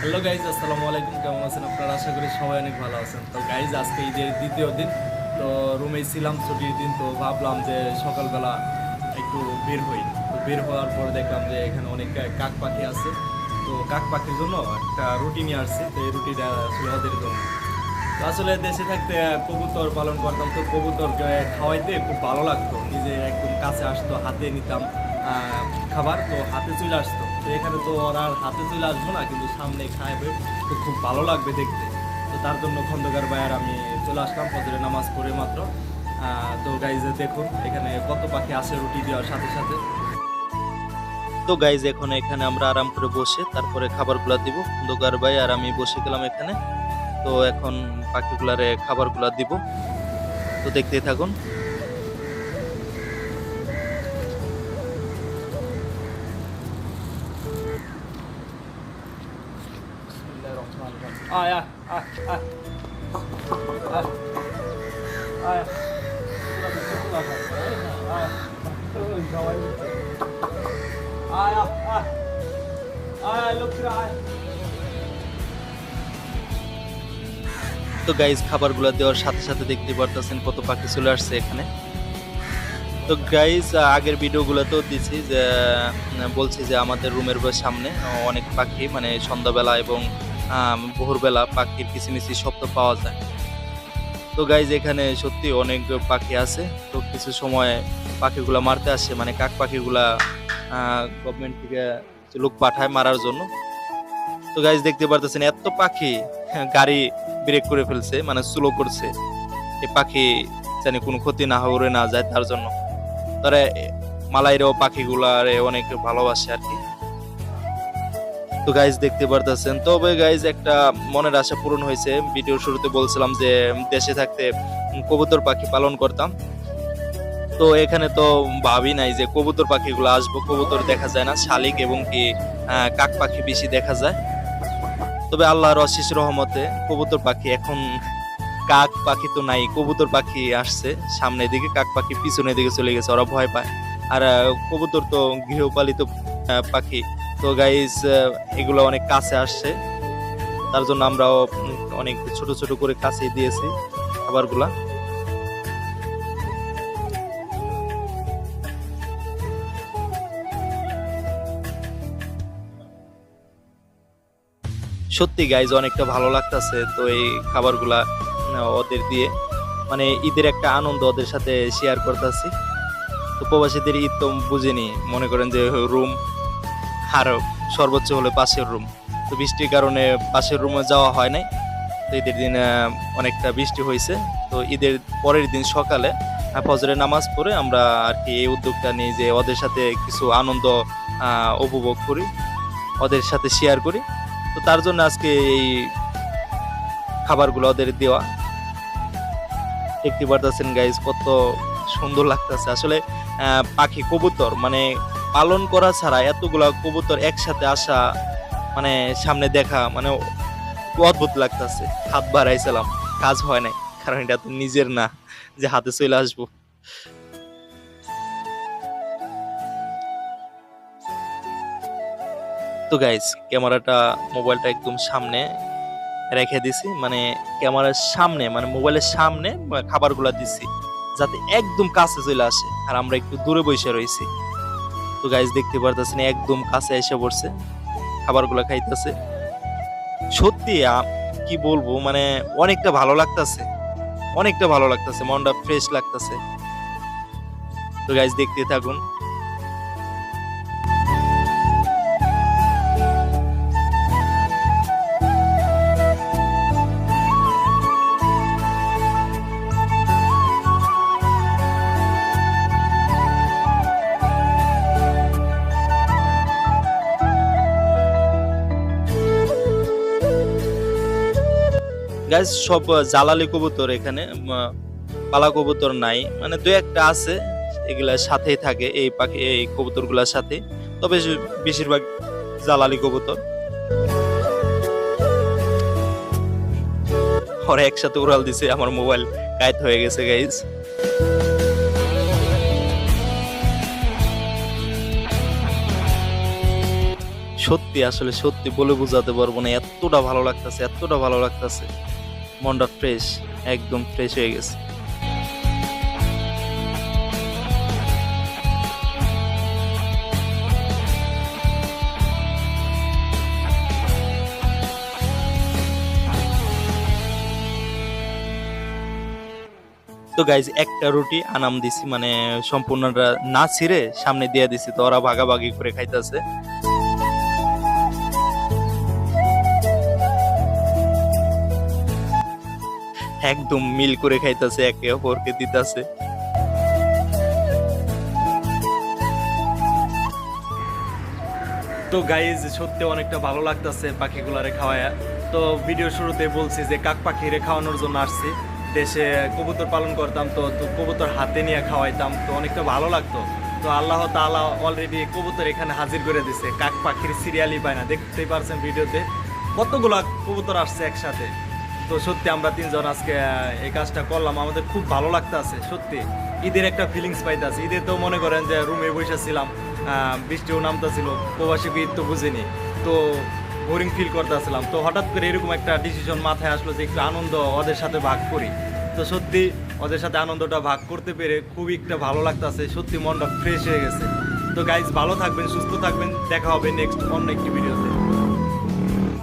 Hello guys, আসসালামু আলাইকুম। কেমন আছেন আপনারা? আশা করি সবাই অনেক ভালো আছেন। তো গাইজ, আজকে ঈদের দ্বিতীয় দিন। তো রুমেই ছিলাম, ছুটির দিন। তো ভাবলাম যে সকালবেলা একটু বের হই। তো বের হওয়ার পর দেখলাম যে এখানে অনেক কাক পাখি আছে। তো কাক পাখির জন্য একটা রুটি নিয়ে আসছে। তো এই রুটিটা আসলে ওদের জন্য। তো আসলে দেশে থাকতে কবুতর পালন করতাম। তো কবুতরকে খাওয়াইতে খুব ভালো লাগতো। নিজে একদম কাছে আসতো, হাতে নিতাম খাবার, তো হাতে চলে আসতো। তো এখানে তো ওরা আর হাতে চলে আসবো না, কিন্তু সামনে খাইবে, তো খুব ভালো লাগবে দেখতে। তো তার জন্য খন্দকার ভাই আর আমি চলে আসলাম ফজরের নামাজ পড়ে মাত্র। তো গাইজে দেখুন এখানে কত পাখি আসে রুটি দেওয়ার সাথে সাথে। তো গাইজ এখন এখানে আমরা আরাম করে বসে তারপরে খাবারগুলা দিব। খন্দকার ভাই আর আমি বসে গেলাম এখানে। তো এখন পাখিগুলারে খাবারগুলা দিব। তো দেখতেই থাকুন। আয় আয় আয় আয় আয় আয় আয় আয় আয় লোকরা আয়। তো গাইজ খাবারগুলা দেওয়ার সাথে সাথে দেখতে পারতেছেন কত পাখি চলে আসছে এখানে। তো গাইজ আগের ভিডিওগুলোতেও দিছি যে বলছি যে আমাদের রুমের সামনে অনেক পাখি, মানে সন্ধ্যাবেলা এবং ভোরবেলা পাখির কিচিমিচি শব্দ পাওয়া যায়। তো গাইজ এখানে সত্যি অনেক পাখি আছে। তো কিছু সময় পাখিগুলা মারতে আসে, মানে কাক পাখিগুলা গভর্নমেন্ট থেকে কিছু লোক পাঠায় মারার জন্য। তো গাইজ দেখতে পারতেছেন এত পাখি, গাড়ি ব্রেক করে ফেলছে, মানে স্লো করছে। এই পাখি জানি কোনো ক্ষতি না উড়ে না যায় তার জন্য। তারা মালাইরাও পাখিগুলারে অনেক ভালোবাসে আর কি। তো গাইজ দেখতে পারতেছেন। তবে গাইজ একটা মনের আশা পূরণ হয়েছে। ভিডিওর শুরুতে বলছিলাম যে দেশে থাকতে কবুতর পাখি পালন করতাম। তো এখানে তো ভাবি নাই যে কবুতর পাখিগুলো আসবো। কবুতর দেখা যায় না, শালিক এবং কি কাক পাখি বেশি দেখা যায়। তবে আল্লাহর অশেষ রহমতে কবুতর পাখি এখন, কাক পাখি তো নাই, কবুতর পাখি আসছে সামনের দিকে, কাক পাখি পিছনের দিকে চলে গেছে, ওরা ভয় পায়। আর কবুতর তো গৃহপালিত পাখি। তো গাইস এগুলো অনেক কাছে আসছে, তার জন্য আমরাও অনেক ছোট ছোট করে কাছে দিয়েছি খাবারগুলা। সত্যি গাইজ অনেকটা ভালো লাগতেছে। তো এই খাবারগুলা ওদের দিয়ে, মানে ঈদের একটা আনন্দ ওদের সাথে শেয়ার করতেছি। তো প্রবাসীদের ঈদ তো বুঝিনি, মনে করেন যে রুম আর সর্বোচ্চ হলে পাশের রুম। তো বৃষ্টির কারণে পাশের রুমে যাওয়া হয় নাই। তো ঈদের দিন অনেকটা বৃষ্টি হয়েছে। তো ঈদের পরের দিন সকালে ফজরের নামাজ পড়ে আমরা আর কি এই উদ্যোগটা নিই যে ওদের সাথে কিছু আনন্দ উপভোগ করি, ওদের সাথে শেয়ার করি। তো তার জন্য আজকে এই খাবারগুলো ওদের দেওয়া। দেখতে পারতেছেন গাইজ কত সুন্দর লাগতেছে আসলে। পাখি কবুতর মানে পালন করা ছাড়া এতগুলা কবুতর একসাথে আসা, মানে সামনে দেখা, মানে অদ্ভুত লাগতেছে। হাত বাড়াইছিলাম, কাজ হয় নাই, কারণ এটা তো নিজের না যে হাতে চলে আসবো। তো গাইজ ক্যামেরাটা, মোবাইলটা একদম সামনে রেখে দিছি, মানে ক্যামেরার সামনে, মানে মোবাইলের সামনে খাবারগুলা দিছি যাতে একদম কাছে চলে আসে, আর আমরা একটু দূরে বসে রয়েছি। তো গাইজ দেখতে পারতেছেন একদম কাছে এসে পড়ছে, খাবারগুলা খাইতেছে। সত্যি কি বলবো, মানে অনেকটা ভালো লাগতেছে, অনেকটা ভালো লাগতেছে, মনটা ফ্রেশ লাগতেছে। তো গাইজ দেখতে থাকুন। গাইজ সব জালালি কবুতর এখানে, পালা কবুতর নাই, মানে দু একটা আছে, এগুলা সাথেই থাকে এই পাখি, এই কবুতর গুলার সাথে। তবে বেশিরভাগ জালালি কবুতর। ওরা একসাথে উড়াল দিছে, আমার মোবাইল কায়েত হয়ে গেছে গাইজ। সত্যি আসলে সত্যি বলে বোঝাতে পারবো না, এতটা ভালো লাগতেছে, এতটা ভালো লাগতেছে। মনটা ফ্রেশ, একদম ফ্রেশ হয়ে গেছে। তো গাইজ একটা রুটি আনাম দিছি, মানে সম্পূর্ণটা না ছিঁড়ে সামনে দিয়ে দিছি, তো ওরা ভাগাভাগি করে খাইতেছে। একদম মিল করে খাইতেছে, একে অপরকে দিতেছে। তো গাইজ সত্যি অনেকটা ভালো লাগতেছে পাখিগুলারে খাওয়ায়। তো ভিডিও শুরুতে বলছি যে কাক পাখিরে খাওয়ানোর জন্য আসছি। দেশে কবুতর পালন করতাম, তো কবুতর হাতে নিয়ে খাওয়াইতাম, তো অনেকটা ভালো লাগতো। তো আল্লাহ তাআলা অলরেডি কবুতর এখানে হাজির করে দিছে। কাক পাখির সিরিয়ালই পায় না, দেখতেই পারছেন ভিডিওতে কতগুলা কবুতর আসছে একসাথে। তো সত্যি আমরা তিনজন আজকে এই কাজটা করলাম, আমাদের খুব ভালো লাগতেছে। সত্যি ঈদের একটা ফিলিংস পাইতেছে। ঈদে তো মনে করেন যে রুমে বসেছিলাম, বৃষ্টিও নামতেছিল, প্রবাসী ঈদ তো বুঝিনি, তো বোরিং ফিল করতেছিলাম। তো হঠাৎ করে এরকম একটা ডিসিশন মাথায় আসলো যে একটু আনন্দ ওদের সাথে ভাগ করি। তো সত্যি ওদের সাথে আনন্দটা ভাগ করতে পেরে খুবই একটা ভালো লাগতেছে, সত্যি মনটা ফ্রেশ হয়ে গেছে। তো গাইজ ভালো থাকবেন, সুস্থ থাকবেন, দেখা হবে নেক্সট অন্য একটি ভিডিওতে।